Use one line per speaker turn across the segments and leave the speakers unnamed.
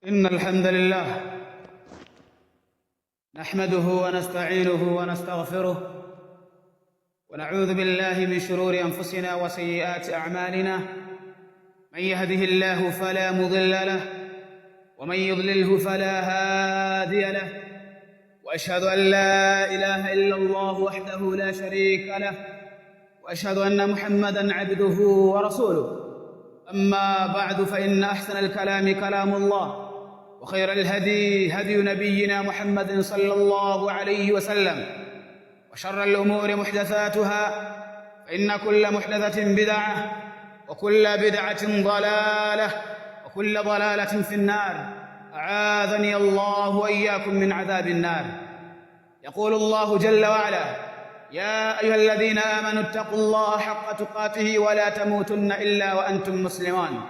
إن الحمد لله نحمده ونستعينه ونستغفره ونعوذ بالله من شرور أنفسنا وسيئات أعمالنا. من يهده الله فلا مضل له ومن يضلله فلا هادي له، وأشهد أن لا إله إلا الله وحده لا شريك له، وأشهد أن محمدًا عبده ورسوله. أما بعد، فإن أحسن الكلام كلام الله، وخير الهدي هدي نبينا محمد صلى الله عليه وسلم، وشر الأمور محدثاتها، فإن كل محدثة بدعة، وكل بدعة ضلالة، وكل ضلالة في النار. أعاذني الله وإياكم من عذاب النار. يقول الله جل وعلا: يا أيها الذين آمنوا اتقوا الله حق تقاته ولا تموتن إلا وأنتم مسلمون.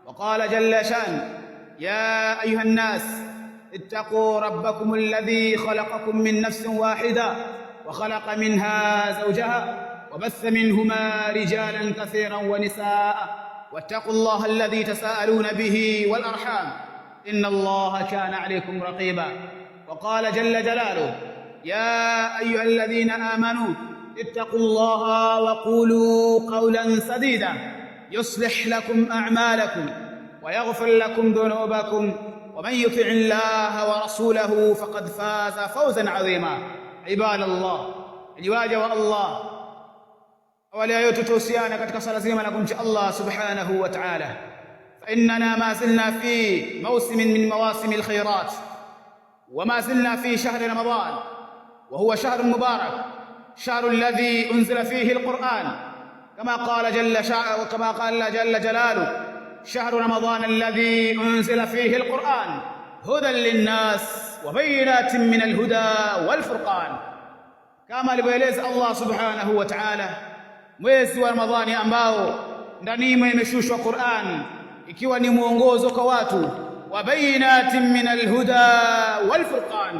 وقال جل شأنه: يا أيها الناس اتقوا ربكم الذي خلقكم من نفس واحدة وخلق منها زوجها وبث منهما رجالا كثيرا ونساء، واتقوا الله الذي تساءلون به والأرحام إن الله كان عليكم رقيبا. وقال جل جلاله: يا أيها الذين آمنوا اتقوا الله وقولوا قولا سديدا يصلح لكم أعمالكم ويغفر لكم ذنوبكم، ومن يطع الله ورسوله فقد فاز فوزا عظيما. عباد الله، waja wa Allah, awali ya yote tuhusiana katika sala zima na kumcha Allah subhanahu wa ta'ala. Fa innana ma zilna fi mawsimin min mawasim alkhairat, wa ma zilna fi shahri ramadan, wa huwa shahrun mubarak, shahru alladhi unzila fihi alquran, kama qala jalla sha'nuhu wa kama qala jalla jalaluhu: شهر رمضان الذي أنزل فيه القرآن هدى للناس وبينات من الهدى والفرقان. كما alivyoeleza Allah subhanahu wa ta'ala, mwezi wa Ramadhani ambao ndani imeshushwa Qur'an ikiwa ni mwongozo kwa watu, wa bainatin min alhuda walfurqan,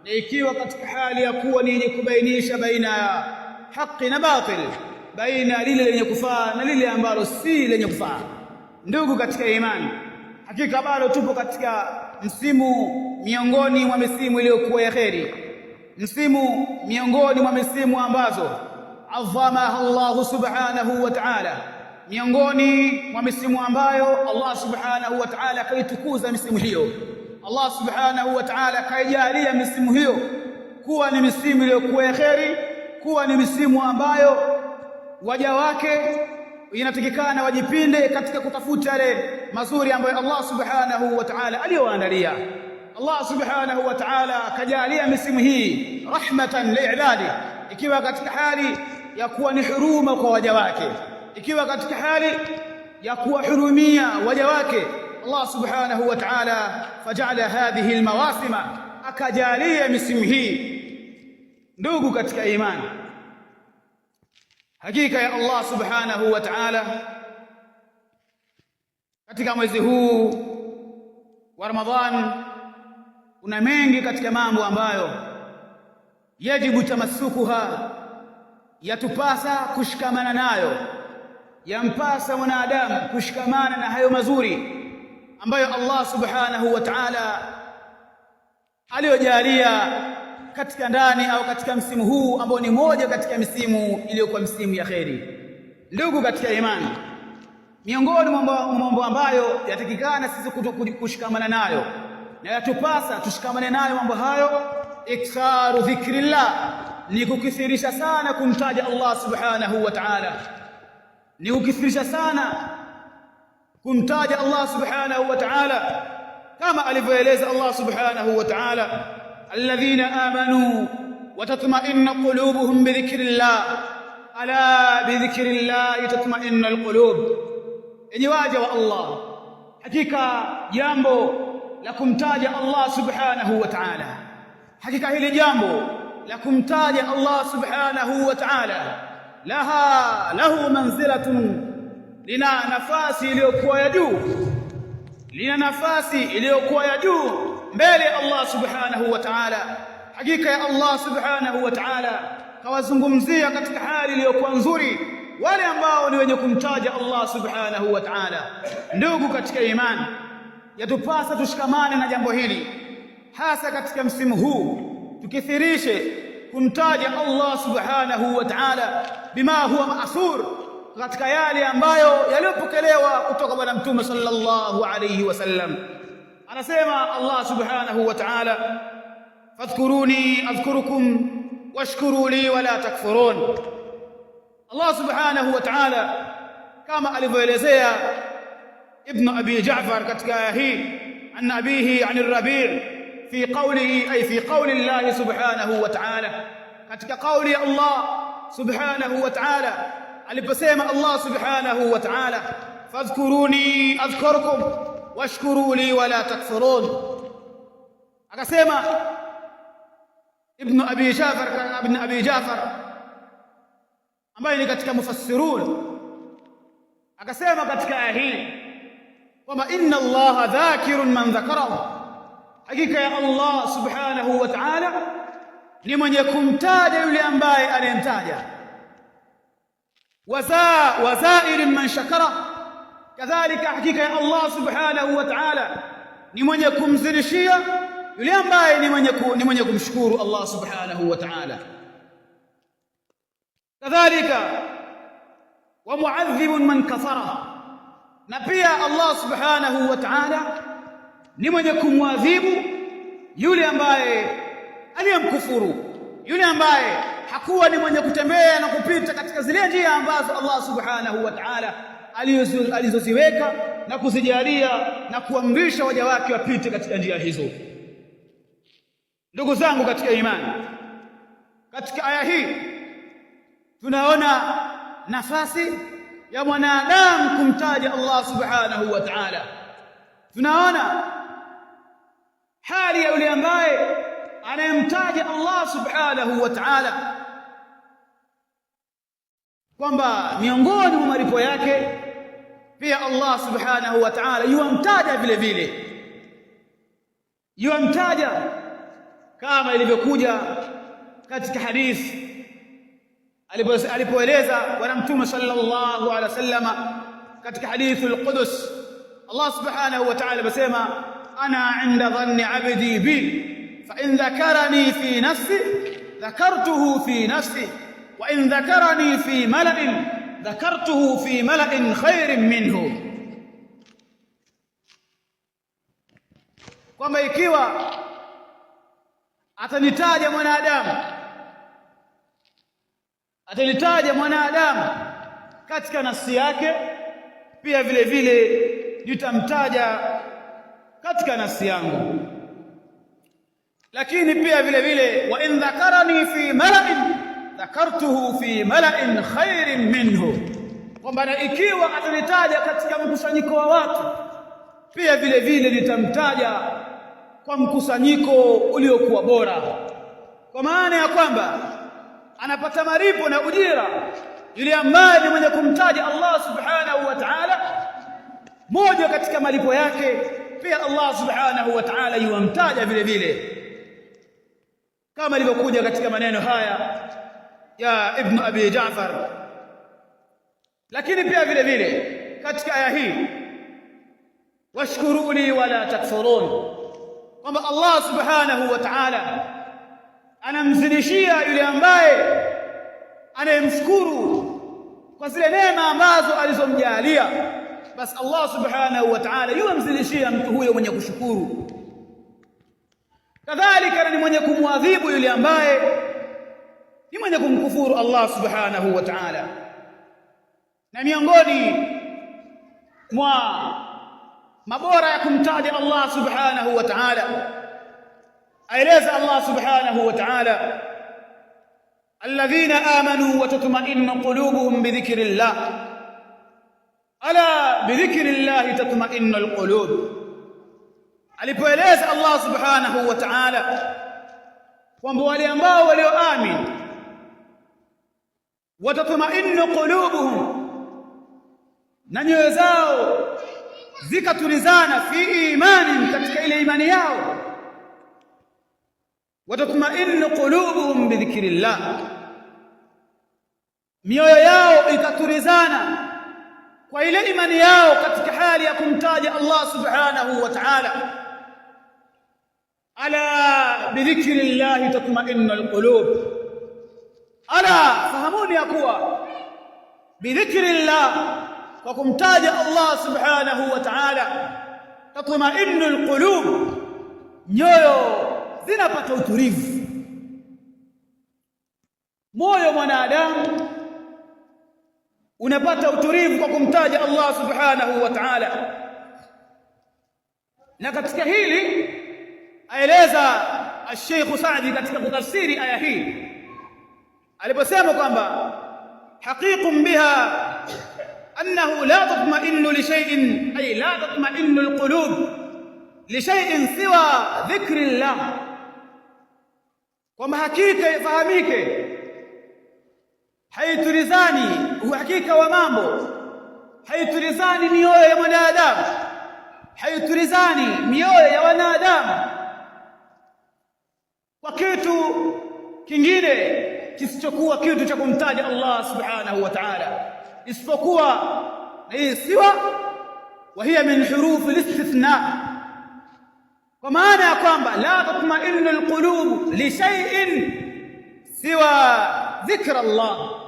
na ikiwa katika hali ya kuwa ni kubainisha baina ya haki na batil, baina lile lenye kufaa na lile ambalo si lenye kufaa. Ndugu katika imani, hakika bado tupo katika msimu miongoni mwa misimu iliyokuwa ya kheri, msimu miongoni mwa misimu ambazo adhamaha Allah subhanahu wa ta'ala, miongoni mwa misimu ambayo Allah subhanahu wa ta'ala kaitukuza misimu hiyo. Allah subhanahu wa ta'ala kaijalia misimu hiyo kuwa ni misimu iliyokuwa ya kheri, kuwa ni misimu ambayo waja wake inatakikana wajipinde katika kutafuta yale mazuri ambayo Allah subhanahu wa ta'ala aliyowaandalia. Allah subhanahu wa ta'ala kajalia misimu hii rahmatan liibadi, ikiwa katika hali ya kuwa ni huruma kwa waja wake, ikiwa katika hali ya kuwahurumia waja wake. Allah subhanahu wa ta'ala faja'ala hadhihi almawasima, akajalia misimu hii. Ndugu katika imani, hakika ya Allah subhanahu wa ta'ala katika mwezi huu wa Ramadhan kuna mengi katika mambo ambayo yajibu tamassukuha, yatupasa kushikamana nayo, yampasa mwanadamu kushikamana na hayo mazuri ambayo Allah subhanahu wa ta'ala aliyojalia katika ndani au katika msimu huu ambao ni moja katika misimu iliyokuwa misimu ya kheri. Ndugu katika imani, miongoni mwa mambo ambayo yatakikana sisi kushikamana nayo na yatupasa tushikamane nayo mambo hayo, iktharu dhikrillah, ni kukithirisha sana kumtaja Allah subhanahu wa ta'ala, ni kukithirisha sana kumtaja Allah subhanahu wa ta'ala, kama alivyoeleza Allah subhanahu wa ta'ala: الذين آمنوا وتطمئن قلوبهم بذكر الله ألا بذكر الله تطمئن القلوب. Enyi waja wa Allah, hakika jambo la kumtaja Allah subhanahu wa ta'ala, hakika hili jambo la kumtaja Allah subhanahu wa ta'ala lahu manzilatun, lina nafasi iliyokuwa ya juu, lina nafasi iliyokuwa ya juu mbele Allah subhanahu wa ta'ala. Hakika ya Allah subhanahu wa ta'ala kawazungumzia katika hali iliyokuwa nzuri wale ambao ni wenye kumtaja Allah subhanahu wa ta'ala. Ndugu katika imani, yatupasa tushikamane na jambo hili, hasa katika msimu huu, tukithirishe kumtaja Allah subhanahu wa ta'ala bima huwa ma'thur, katika yale ambayo yaliyopokelewa kutoka bwana Mtume sallallahu alayhi wasallam. Anasema Allah subhanahu wa ta'ala, fadhkuruni adhkurukum washkuru li wala takfurun. Allah subhanahu wa ta'ala kama alivyoelezea Ibn Abi Ja'far katika aya hii an abihi an ar-Rabi' fi qawlihi ay fi qawli Allah subhanahu wa ta'ala, katika qawli Allah subhanahu wa ta'ala aliposema Allah subhanahu wa ta'ala, fadhkuruni adhkurukum washkuru li wala takfurun. Akasema Ibn Abi Ja'far ambaye ni katika mufassirun, akasema katika aya hii kwamba inna Allaha dhakirun man dhakarahu, hakika ya Allah subhanahu wa ta'ala ni mwenye kumtaja yule ambaye anayemtaja, wazairin man shakara, kadhalika hakika ya Allah subhanahu wa ta'ala ni mwenye kumzidishia yule ambaye ni mwenye kumshukuru Allah subhanahu wa ta'ala, kadhalika wa mu'adhibun man kafara, na pia Allah subhanahu wa ta'ala ni mwenye kumwadhibu yule ambaye aliyemkufuru, yule ambaye hakuwa ni mwenye kutembea na kupita katika zile njia ambazo Allah subhanahu wa ta'ala alizoziweka na kuzijalia na kuamrisha waja wake wapite katika njia hizo. Ndugu zangu katika imani, katika aya hii tunaona nafasi ya mwanadamu kumtaja Allah subhanahu wa ta'ala. Tunaona hali ya yule ambaye anayemtaja Allah subhanahu wa ta'ala kwamba miongoni mwa malipo yake pia Allah subhanahu wa ta'ala yuamtaja vile vile, yuamtaja kama ilivyokuja katika hadithi alipoeleza bwana Mtume sallallahu alaihi wasallam katika hadithul Qudus, Allah subhanahu wa ta'ala basema, ana inda dhanni abdi bi fa in dhakarani fi nafsi dhakartuhu fi nafsi wa in dhakarani fi mala'in dhakartuhu fi mala'in khairin minhu, kwamba ikiwa atanitaja mwanadamu katika nafsi yake, pia vile vile nitamtaja katika nafsi yangu. Lakini pia vile vile wa in dhakarani fi mala'in dhakartuhu fi mala'in khairin minhu, kwamba ikiwa atanitaja katika mkusanyiko wa watu, pia vile vile nitamtaja kwa mkusanyiko uliokuwa bora, kwa maana ya kwamba anapata malipo na ujira yule ambaye ni mwenye kumtaja Allah subhanahu wa ta'ala. Moja katika malipo yake pia Allah subhanahu wa ta'ala yuamtaja vile vile, kama ilivyokuja katika maneno haya ya Ibn Abi Ja'far. Lakini pia vile vile katika aya hii washkuruni wala takfurun, kwamba Allah subhanahu wa ta'ala anamzidishia yule ambaye anayemshukuru kwa zile neema ambazo alizomjalia, basi Allah subhanahu wa ta'ala yuamzidishia mtu huyo mwenye kushukuru. Kadhalika ni mwenye kumwadhibu yule ambaye ni mwenye kumkufuru Allah subhanahu wa ta'ala. Na miongoni mwa mabora ya kumtaja Allah subhanahu wa ta'ala, aeleza Allah subhanahu wa ta'ala, alladhina amanu wa tatma'innu qulubuhum bidhikrillah, ala bidhikrillah tatma'innu alqulub. Alipoeleza Allah subhanahu wa ta'ala kwamba wale ambao walioamini watatma'innu qulubuhum, na nyoyo zao zikatulizana fi imani, katika ile imani yao, watatma'innu qulubuhum bidhikrillah, mioyo yao ikatulizana kwa ile imani yao katika hali ya kumtaja Allah subhanahu wa ta'ala. Ala bidhikri llahi tatma'innul qulub, ala fahamuni ya kuwa bidhikri llah, kwa kumtaja Allah subhanahu wa ta'ala, tatma'innul qulub, nyoyo zinapata utulivu. Moyo mwanadamu unapata utulivu kwa kumtaja Allah subhanahu wa ta'ala. Na katika hili aeleza Sheikh Saadi katika kutafsiri aya hii aliposema kwamba haqiqun biha annahu la tatma'innu li shay'in, ay la tatma'innu alqulub li shay'in siwa dhikri llah, kwamba hakika ifahamike haitulizani, uhakika wa mambo haitulizani mioyo ya mwanadamu, haitulizani mioyo ya wanadamu kwa kitu kingine kisichokuwa kitu cha kumtaja Allah subhanahu wa ta'ala, isipokuwa hii siwa, wa hiya min hurufi al-istithna, kwa maana ya kwamba la tatma'innu al-qulub li shay'in siwa dhikra Allah,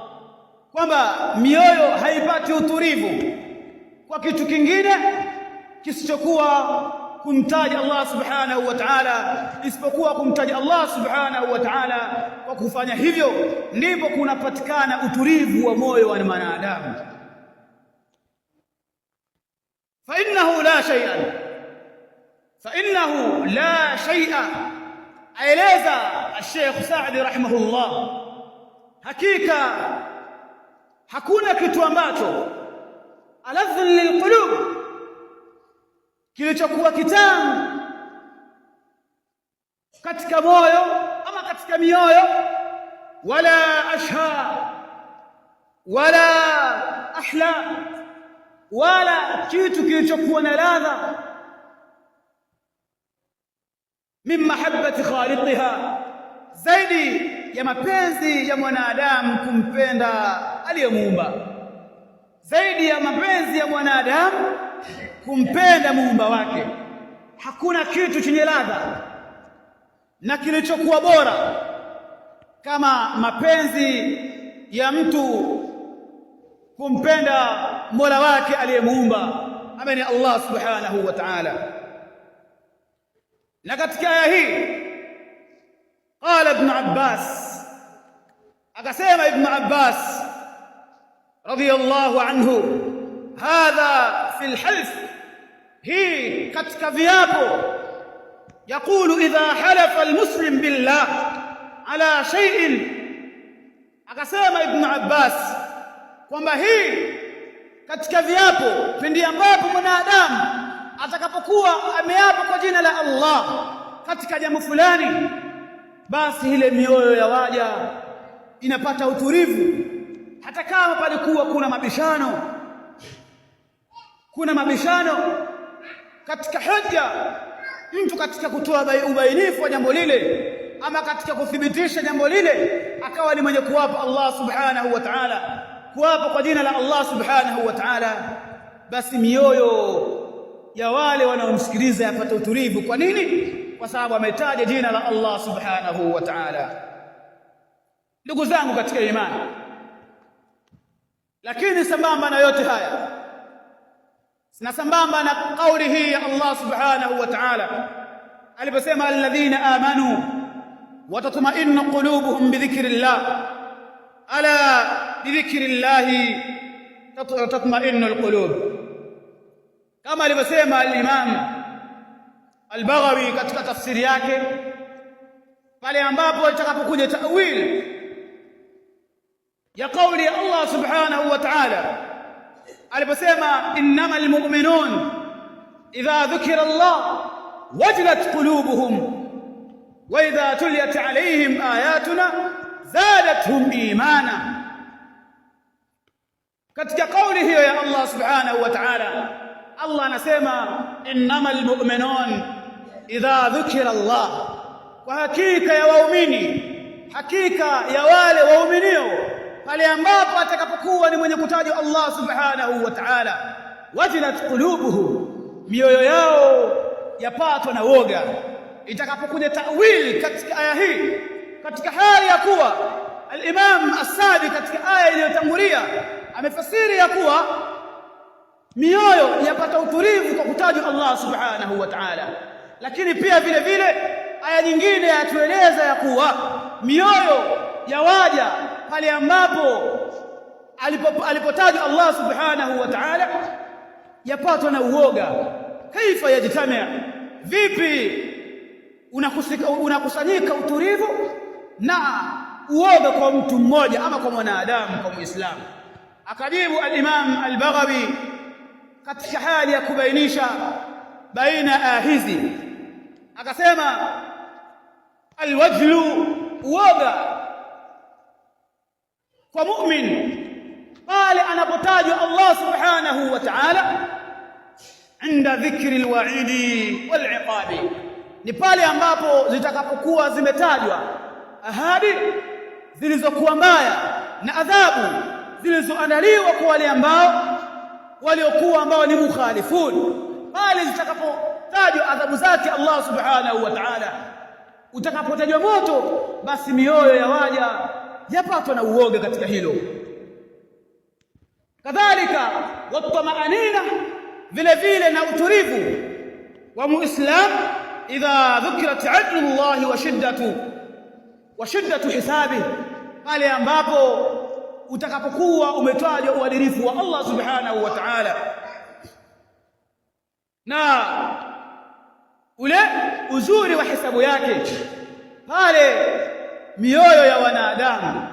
kwamba mioyo haipati utulivu kwa kitu kingine kisichokuwa kumtaja Allah subhanahu wa ta'ala, isipokuwa kumtaja Allah subhanahu wa ta'ala. Kwa kufanya hivyo ndipo kunapatikana utulivu wa moyo wa mwanadamu. fa innahu la shay'a, aeleza Sheikh Saadi rahimahullah, hakika hakuna kitu ambacho aladhun lilqulub, kilichokuwa kitamu katika moyo ama katika mioyo, wala ashha wala ahla, wala kitu kilichokuwa na ladha min mahabbati khaliqiha, zaidi ya mapenzi ya mwanadamu kumpenda aliyemuumba, zaidi ya mapenzi ya mwanadamu kumpenda muumba wake. Hakuna kitu chenye ladha na kilichokuwa bora kama mapenzi ya mtu kumpenda Mola wake aliyemuumba, ambaye ni Allah subhanahu wa ta'ala. Na katika aya hii qala Ibn Abbas, akasema Ibn Abbas radiyallahu anhu, hadha fi alhalf, hii katika viapo, yaqulu idha halafa almuslim billah ala shay'in, akasema Ibn Abbas kwamba hii katika viapo, pindi ambapo mwanadamu atakapokuwa ameapa kwa jina la Allah katika jambo fulani, basi ile mioyo ya waja inapata utulivu, hata kama palikuwa kuna mabishano katika hoja, mtu katika kutoa ubainifu wa jambo lile ama katika kuthibitisha jambo lile, akawa ni mwenye kuwapa Allah subhanahu wa ta'ala, kuwapa kwa jina la Allah subhanahu wa ta'ala, basi mioyo ya wale wanaomsikiliza yapata utulivu. Kwa nini? Kwa sababu ametaja jina la Allah subhanahu wa ta'ala. Ndugu zangu katika imani, lakini sambamba na yote haya na sambamba na kauli hii ya Allah subhanahu wa ta'ala aliposema alladhina amanu wa tatma'innu qulubuhum bi dhikrillah, ala bi dhikrillah tatma'innu alqulub, kama alivyosema al-Imam al-Baghawi katika tafsiri yake pale ambapo itakapokuja ta'wil ya kauli ya Allah subhanahu wa ta'ala aliposema innamal mu'minun idha dhukira Allah wajilat qulubuhum wa idha tuliyat alayhim ayatuna zadatuhum imana. Katika kauli hiyo ya Allah subhanahu wa ta'ala, Allah anasema innamal mu'minun idha dhukira Allah, kwa hakika ya waumini, hakika ya wale wauminio pale ambapo atakapokuwa ni mwenye kutaja Allah subhanahu wa ta'ala, wajilat qulubuhum, mioyo yao yapatwa na woga. Itakapokuja ta'wil katika aya hii, katika hali ya kuwa al-Imam As-Sadi katika aya iliyotangulia amefasiri ya kuwa mioyo yapata utulivu kwa kutaja Allah subhanahu wa ta'ala, lakini pia vile vile aya nyingine yatueleza ya kuwa mioyo ya waja pale ambapo alipotaja Allah subhanahu wa ta'ala yapatwa na uoga. Kaifa yajtamia, vipi unakusanyika utulivu na uoga kwa mtu mmoja ama kwa mwanadamu, kwa Muislamu? Akajibu al-Imam al-Baghawi katika hali ya kubainisha baina hizi, akasema alwajlu, uoga kwa mu'min pale anapotajwa Allah subhanahu wa ta'ala inda dhikri alwa'idi wal'iqabi, ni pale ambapo zitakapokuwa zimetajwa ahadi zilizokuwa mbaya na adhabu zilizoandaliwa kwa wale ambao ni mukhalifun. Pale zitakapotajwa adhabu zake Allah subhanahu wa ta'ala, utakapotajwa moto, basi mioyo ya waja yapatwa na uoga katika hilo. Kadhalika watma'anina, vile vile na utulivu wa muislam idha dhukirat adlullahi wa shiddatu hisabi, pale ambapo utakapokuwa umetajwa uadilifu wa Allah subhanahu wa ta'ala na ule uzuri wa hisabu yake, pale mioyo ya wanadamu,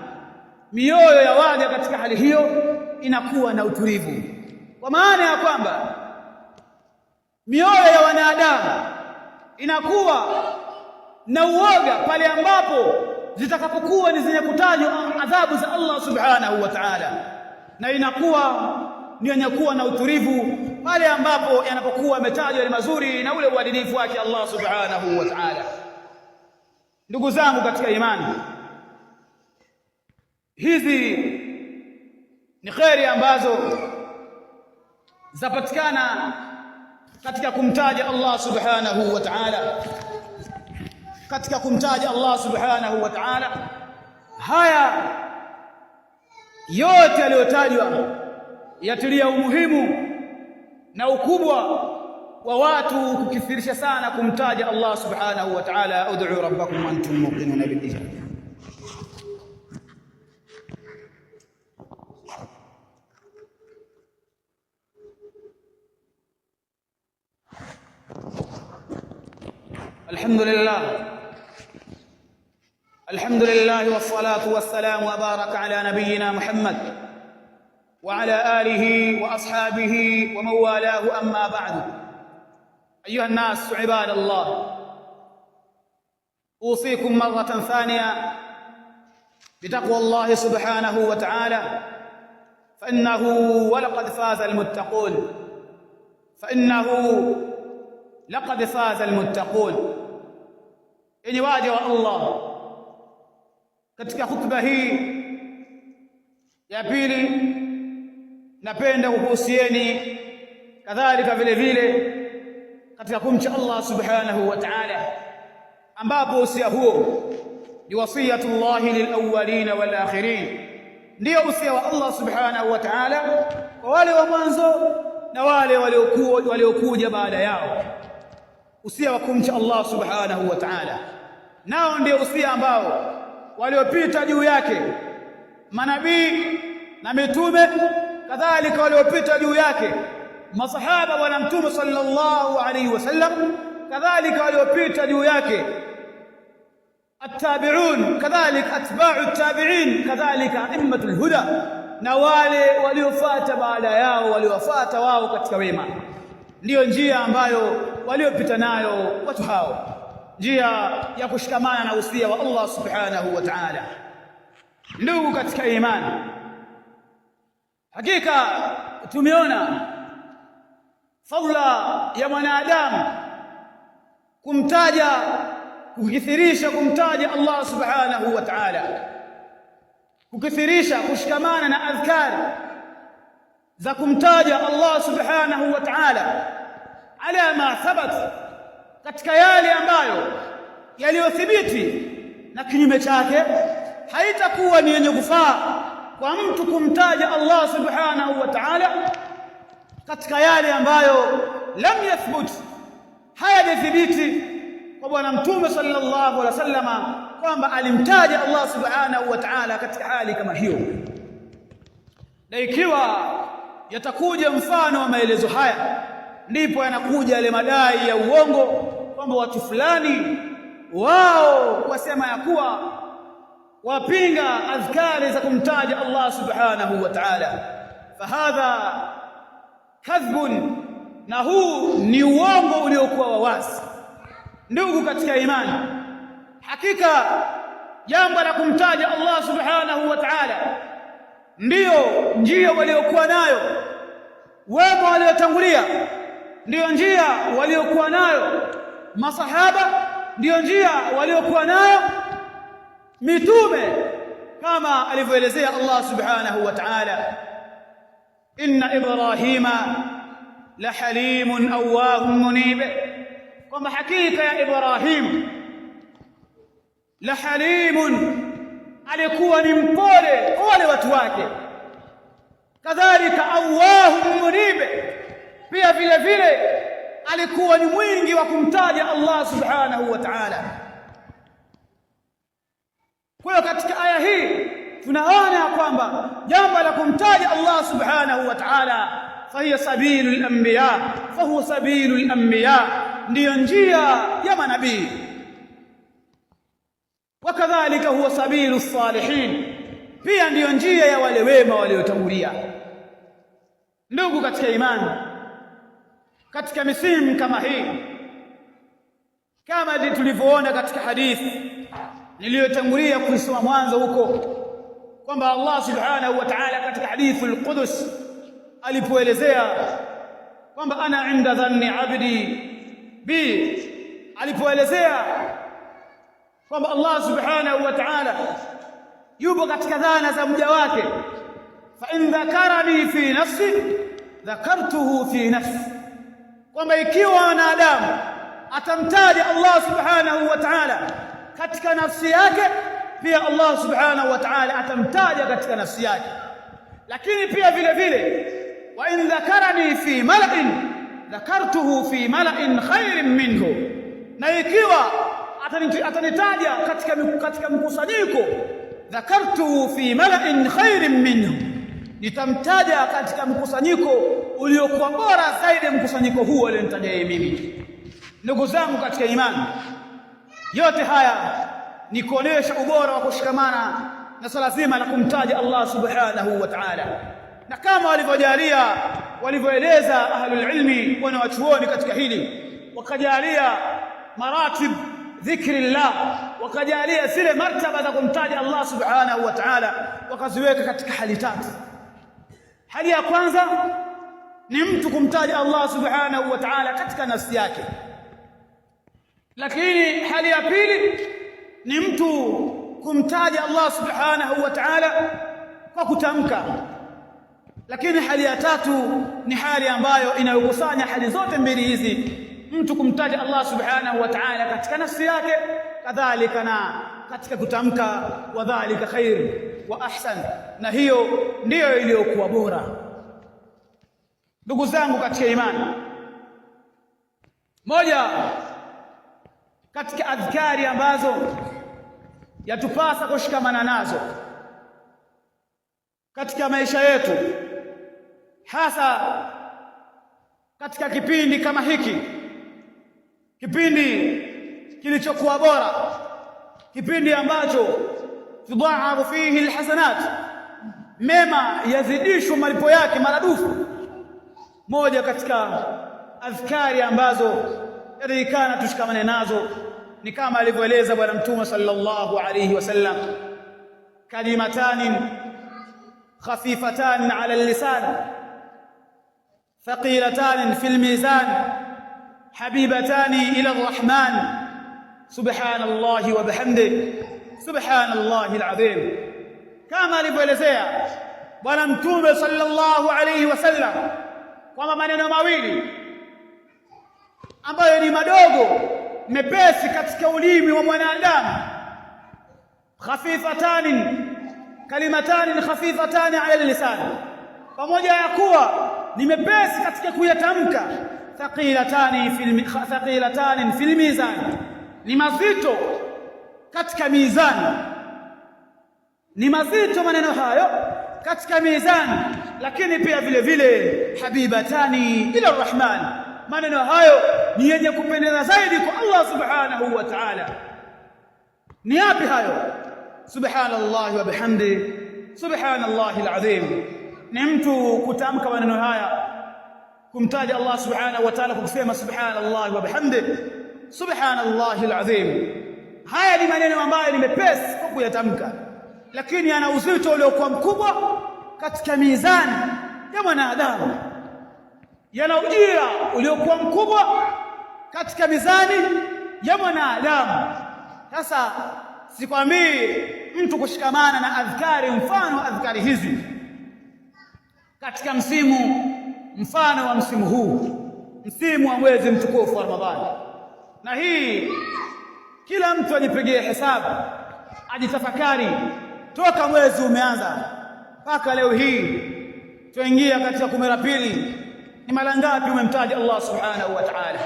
mioyo ya waja katika hali hiyo inakuwa na utulivu, kwa maana ya kwamba mioyo ya wanadamu inakuwa na uoga pale ambapo zitakapokuwa ni zenye kutajwa adhabu za Allah subhanahu wa ta'ala, na inakuwa ni yenye kuwa na utulivu pale ambapo yanapokuwa yametajwa ni mazuri na ule uadilifu wake Allah subhanahu wa ta'ala. Ndugu zangu katika imani, hizi ni kheri ambazo zapatikana katika kumtaja Allah subhanahu wa ta'ala, katika kumtaja Allah subhanahu wa ta'ala. Haya yote yaliyotajwa yatilia umuhimu na ukubwa wa watu kukithirisha sana kumtaja Allah subhanahu wa ta'ala. Ud'u rabbakum wa antum muqinuna bil ijaba. الحمد لله والصلاة والسلام وبارك على نبينا محمد وعلى آله وأصحابه ومن والاه، أما بعد. أيها الناس عباد الله، أوصيكم مرة ثانية بتقوى الله سبحانه وتعالى، فإنه ولقد فاز المتقون، لقد فاز المتقون. Enyi waja wa Allah, katika khutba hii ya pili napenda kuhusieni kadhalika vile vile katika kumcha Allah subhanahu wa ta'ala, ambapo usia huo ni wasiyatullahi lilawwalin wal akhirin, ndio usia wa Allah subhanahu wa ta'ala kwa wale wa mwanzo na wale waliokuja baada yao. Usia wa kumcha Allah subhanahu wa ta'ala nao ndio usia ambao waliopita juu yake manabii na mitume, kadhalika waliopita juu yake masahaba wa Mtume sallallahu alayhi wasallam, kadhalika waliopita juu yake at-tabi'un, kadhalika atba'u at-tabi'in, kadhalika a'immatul huda, na wale waliofuata baada yao, waliofuata wao katika wema. Ndiyo njia ambayo waliopita nayo watu hao, njia ya kushikamana na usia wa Allah subhanahu wa ta'ala. Ndugu katika imani, hakika tumeona fadhila ya mwanadamu kukithirisha kumtaja Allah subhanahu wa ta'ala, kukithirisha kushikamana na adhkari za kumtaja Allah subhanahu wa ta'ala ala ma thabat, katika yale ambayo yaliyothibiti, na kinyume chake haitakuwa ni yenye kufaa kwa mtu kumtaja Allah subhanahu wa ta'ala katika yale ambayo lam yathbut, hayajathibiti kwa bwana mtume sallallahu alaihi wasallam kwamba alimtaja Allah subhanahu wa ta'ala katika hali kama hiyo. Na ikiwa yatakuja mfano wa maelezo haya, ndipo yanakuja yale madai ya uongo kwamba watu fulani wao wasema ya kuwa wapinga adhkari za kumtaja Allah subhanahu wa ta'ala. Fahadha kadhbun, na huu ni uongo uliokuwa wazi. Ndugu katika imani, hakika jambo la kumtaja Allah subhanahu wa ta'ala ndiyo njia waliokuwa nayo wema waliotangulia, ndiyo njia waliokuwa nayo masahaba, ndiyo njia waliokuwa nayo mitume, kama alivyoelezea Allah subhanahu wa ta'ala, inna Ibrahima la halimun awwahun munib, kwamba hakika ya Ibrahim la halimun, alikuwa ni mpole kwa wale watu wake, kadhalika awwahun munib, pia vile vile alikuwa ni mwingi wa kumtaja Allah subhanahu wa ta'ala. Kwa hiyo katika aya hii tunaona kwamba jambo la kumtaja Allah subhanahu wa ta'ala fahiya sabilul anbiya, fahuwa sabilul anbiya, ndiyo njia ya manabii, wakadhalika huwa sabilus salihin, pia ndiyo njia ya wale wema waliotangulia. Ndugu katika imani, katika misimu kama hii, kama tulivyoona katika hadithi niliyotangulia kuisoma mwanzo huko, kwamba Allah subhanahu wa ta'ala katika hadithul qudus alipoelezea kwamba ana inda dhanni abdi bi, alipoelezea kwamba Allah subhanahu wa ta'ala yupo katika dhana za mja wake, fa in dhakarani fi nafsi dhakartuhu fi nafsi, kwamba ikiwa wanadamu atamtaja Allah subhanahu wa ta'ala katika nafsi yake, pia Allah subhanahu wa ta'ala atamtaja katika nafsi yake. Lakini pia vile vile wa in dhakarani fi mala'in dhakartuhu fi mala'in khairin minhu, na ikiwa atanitaja katika mkusanyiko, dhakartuhu fi mala'in khairin minhu, nitamtaja katika mkusanyiko uliokuwa bora zaidi ya mkusanyiko huo alionitaja mimi. Ndugu zangu katika imani, yote haya ni kuonesha ubora wa kushikamana na swala zima la kumtaja Allah subhanahu wa ta'ala, na kama walivyoeleza ahlul ilmi, wanawachuoni katika hili, wakajalia maratib dhikrillah, wakajalia zile martaba za kumtaja Allah subhanahu wa ta'ala, wakaziweka katika hali tatu. Hali ya kwanza ni mtu kumtaja Allah subhanahu wa ta'ala katika nafsi yake, lakini hali ya pili ni mtu kumtaja Allah subhanahu wa ta'ala kwa kutamka, lakini hali ya tatu ni hali ambayo inayokusanya hali zote mbili hizi, mtu kumtaja Allah subhanahu wa ta'ala katika nafsi yake, kadhalika na katika kutamka, wa dhalika khair wa ahsan, na hiyo ndiyo iliyokuwa bora. Ndugu zangu katika imani, moja katika adhkari ambazo yatupasa kushikamana nazo katika maisha yetu, hasa katika kipindi kama hiki, kipindi kilichokuwa bora, kipindi ambacho tudhaafu fihi alhasanat, mema yazidishwa malipo yake maradufu. Moja katika adhkari ambazo yatakana tushikamane nazo ni kama alivyoeleza bwana mtume sallallahu alayhi wasallam, kalimatani khafifatan ala al-lisan thaqilatan fi al-mizan habibatani ila ar-rahman subhanallahi wa bihamdihi subhanallahi al-azim. kama alivyoelezea bwana Mtume sallallahu alayhi wasallam kwamba maneno mawili ambayo ni madogo mepesi katika ulimi wa mwanadamu, khafifatan kalimatan khafifatan ala lisan, pamoja ya kuwa ni mepesi katika kuyatamka, thaqilatan fil mizan, ni mazito katika mizani, ni mazito maneno hayo katika mizani, lakini pia vile vile habibatani ila arrahman, maneno hayo ni yenye kupendeza zaidi kwa Allah subhanahu wa ta'ala. Ni yapi hayo? Subhanallahi wa bihamdi, subhanallahi alazim. Ni mtu kutamka maneno haya kumtaja Allah subhanahu wa ta'ala kwa kusema subhanallahi wa bihamdi, subhanallahi alazim. Haya ni maneno ambayo ni mepesi kwa kuyatamka, lakini yana uzito uliokuwa mkubwa katika mizani ya mwanadamu, yana ujira uliokuwa mkubwa katika mizani ya mwanadamu. Sasa sikwambii mtu kushikamana na adhkari mfano wa adhkari hizi katika mfano wa msimu huu, msimu wa mwezi mtukufu wa Ramadhani. Na hii kila mtu ajipigie hesabu, ajitafakari toka mwezi umeanza mpaka leo hii tuingia katika 10 la pili, ni mara ngapi umemtaja Allah subhanahu wa ta'ala?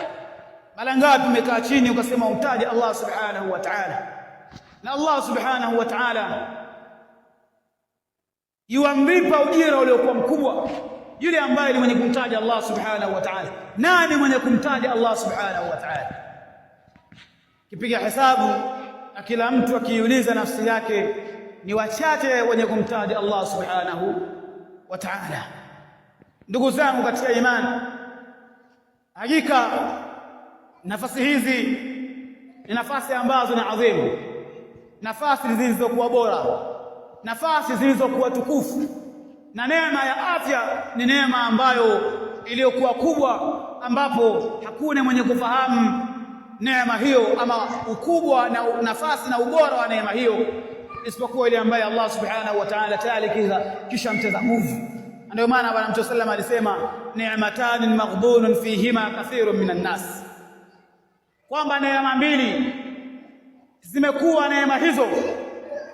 Mara ngapi umekaa chini ukasema umtaje Allah subhanahu wa ta'ala? Na Allah subhanahu wa ta'ala yuamlipa ujira uliokuwa mkubwa yule ambaye ni mwenye kumtaja Allah subhanahu wa ta'ala. Nani mwenye kumtaja Allah subhanahu wa ta'ala? Kipiga hesabu na kila mtu akiuliza nafsi yake, ni wachache wenye kumtaja Allah subhanahu wa ta'ala. Ndugu zangu katika imani, hakika nafasi hizi ni nafasi ambazo ni adhimu, nafasi zilizokuwa bora, nafasi zilizokuwa tukufu, na neema ya afya ni neema ambayo iliyokuwa kubwa, ambapo hakuna mwenye kufahamu neema hiyo ama ukubwa na nafasi na ubora wa neema hiyo isipokuwa ile ambaye Allah subhanahu wa ta'ala tayari kisha mteza nguvu. Ndio maana Bwana Mtume sallallahu alayhi wasallam alisema ni'matan maghdunun fihima kathirun minan nas, kwamba neema mbili zimekuwa neema hizo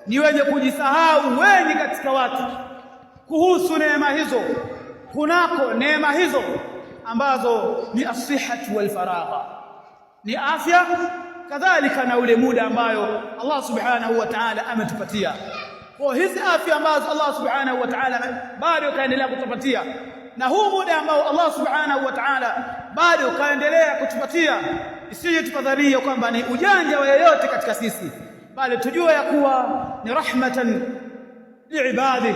ni wenye kujisahau wengi katika watu kuhusu neema hizo, kunako neema hizo ambazo ni as-sihhatu wal faragha, ni afya kadhalika na ule muda ambayo Allah subhanahu wa ta'ala ametupatia. Kwa hizi afya ambazo Allah subhanahu wa ta'ala bado kaendelea kutupatia, na huu muda ambao Allah subhanahu wa ta'ala bado kaendelea kutupatia, isije tukadhania kwamba ni ujanja wa yeyote katika sisi, bali tujue ya kuwa ni rahmatan liibadi,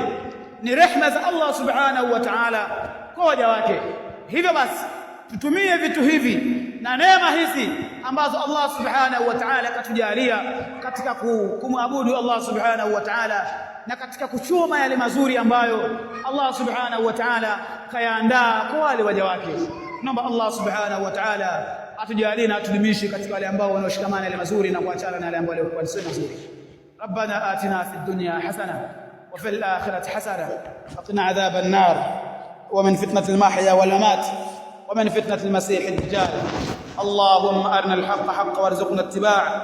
ni rehema za Allah subhanahu wa ta'ala kwa waja wake. Hivyo basi tutumie vitu hivi na neema hizi ambazo Allah subhanahu wa ta'ala katujalia katika kumwabudu Allah subhanahu wa ta'ala, na katika kuchuma yale mazuri ambayo Allah subhanahu wa ta'ala kayaandaa kwa wale waja wake. Naomba Allah subhanahu wa ta'ala atujalie na atudumishe katika wale ambao wanaoshikamana yale mazuri na kuachana na yale ambayo yalikuwa si mazuri. Rabbana atina fid dunya hasana wa fil akhirati hasana wa qina adhaban nar wa min fitnatil mahya wal mamat ومن فتنة المسيح الدجال. اللهم أرنا الحق حقا وارزقنا اتباعه